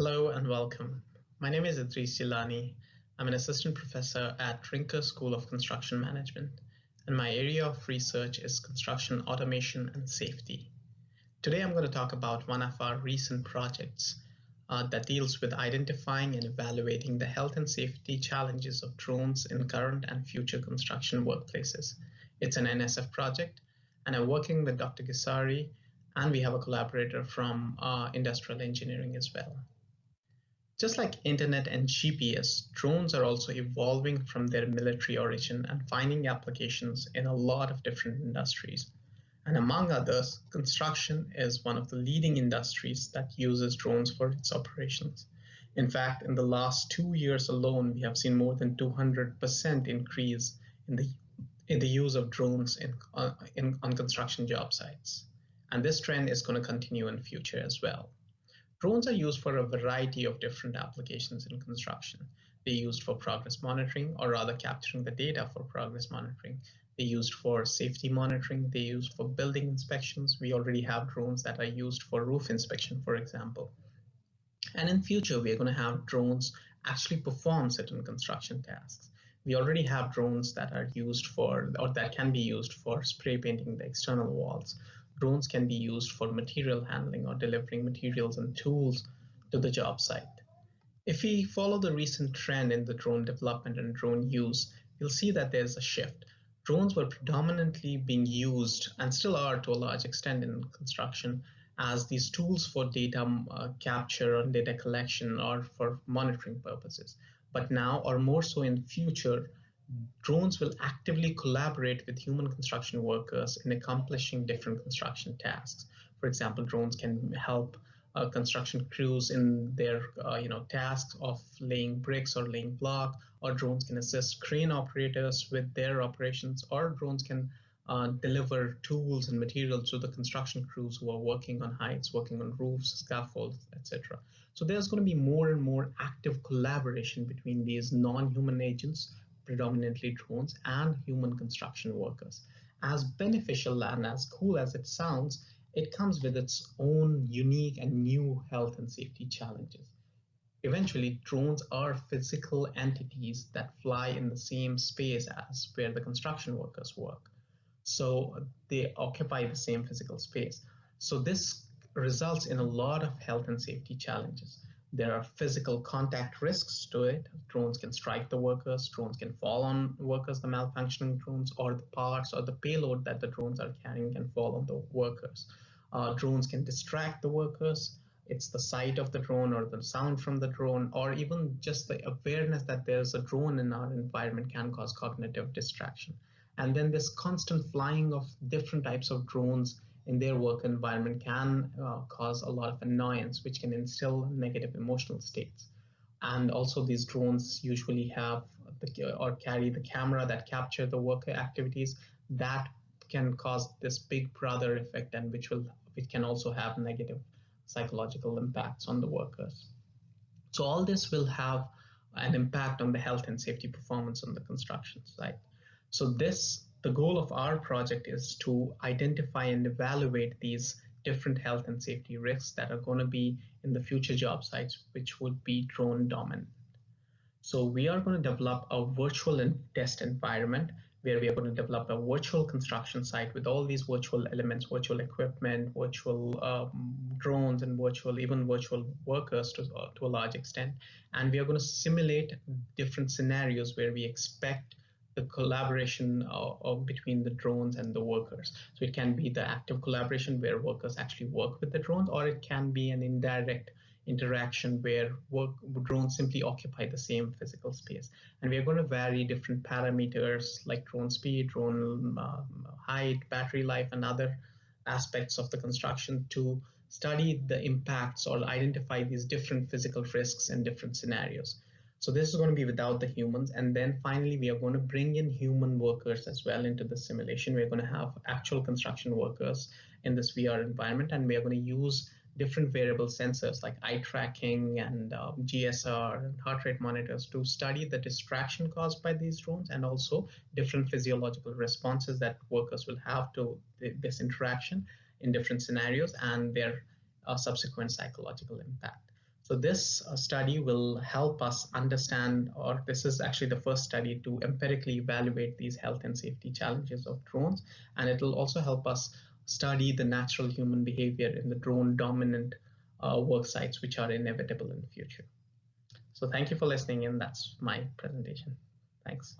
Hello and welcome. My name is Idris Jeelani. I'm an assistant professor at Trinker School of Construction Management, and my area of research is construction automation and safety. Today I'm going to talk about one of our recent projects that deals with identifying and evaluating the health and safety challenges of drones in current and future construction workplaces. It's an NSF project, and I'm working with Dr. Gisari, and we have a collaborator from industrial engineering as well. Just like internet and GPS, drones are also evolving from their military origin and finding applications in a lot of different industries. And among others, construction is one of the leading industries that uses drones for its operations. In fact, in the last 2 years alone, we have seen more than 200% increase in the use of drones on construction job sites. And this trend is going to continue in future as well. Drones are used for a variety of different applications in construction. They're used for progress monitoring, or rather capturing the data for progress monitoring. They're used for safety monitoring. They're used for building inspections. We already have drones that are used for roof inspection, for example. And in future, we're going to have drones actually perform certain construction tasks. We already have drones that are used for, or that can be used for spray painting the external walls. Drones can be used for material handling or delivering materials and tools to the job site. If we follow the recent trend in the drone development and drone use, you'll see that there's a shift. Drones were predominantly being used, and still are to a large extent in construction, as these tools for data capture and data collection or for monitoring purposes. But now, or more so in future, drones will actively collaborate with human construction workers in accomplishing different construction tasks. For example, drones can help construction crews in their tasks of laying bricks or laying block, or drones can assist crane operators with their operations, or drones can deliver tools and materials to the construction crews who are working on heights, working on roofs, scaffolds, etc. So there's going to be more and more active collaboration between these non-human agents, predominantly drones, and human construction workers. As beneficial and as cool as it sounds, it comes with its own unique and new health and safety challenges. Eventually, drones are physical entities that fly in the same space as where the construction workers work. So they occupy the same physical space. So this results in a lot of health and safety challenges. There are physical contact risks to it. Drones can strike the workers, drones can fall on workers, the malfunctioning drones, or the parts or the payload that the drones are carrying can fall on the workers. Drones can distract the workers. It's the sight of the drone or the sound from the drone, or even just the awareness that there's a drone in our environment can cause cognitive distraction. And then this constant flying of different types of drones in their work environment can cause a lot of annoyance, which can instill negative emotional states. And also these drones usually have or carry the camera that capture the worker activities. That can cause this big brother effect, and which can also have negative psychological impacts on the workers. So all this will have an impact on the health and safety performance on the construction site. So the goal of our project is to identify and evaluate these different health and safety risks that are going to be in the future job sites, which would be drone dominant. So we are going to develop a virtual and test environment where we are going to develop a virtual construction site with all these virtual elements, virtual equipment, virtual drones, and even virtual workers to a large extent. And we are going to simulate different scenarios where we expect the collaboration between the drones and the workers. So it can be the active collaboration where workers actually work with the drones, or it can be an indirect interaction where drones simply occupy the same physical space. And we are going to vary different parameters like drone speed, drone height, battery life, and other aspects of the construction to study the impacts or identify these different physical risks in different scenarios. So this is going to be without the humans. And then finally, we are going to bring in human workers as well into the simulation. We're going to have actual construction workers in this VR environment, and we are going to use different variable sensors like eye tracking and GSR and heart rate monitors to study the distraction caused by these drones, and also different physiological responses that workers will have to this interaction in different scenarios and their subsequent psychological impact. So this study will help us understand, or this is actually the first study to empirically evaluate these health and safety challenges of drones. And it will also help us study the natural human behavior in the drone dominant work sites, which are inevitable in the future. So thank you for listening in. That's my presentation. Thanks.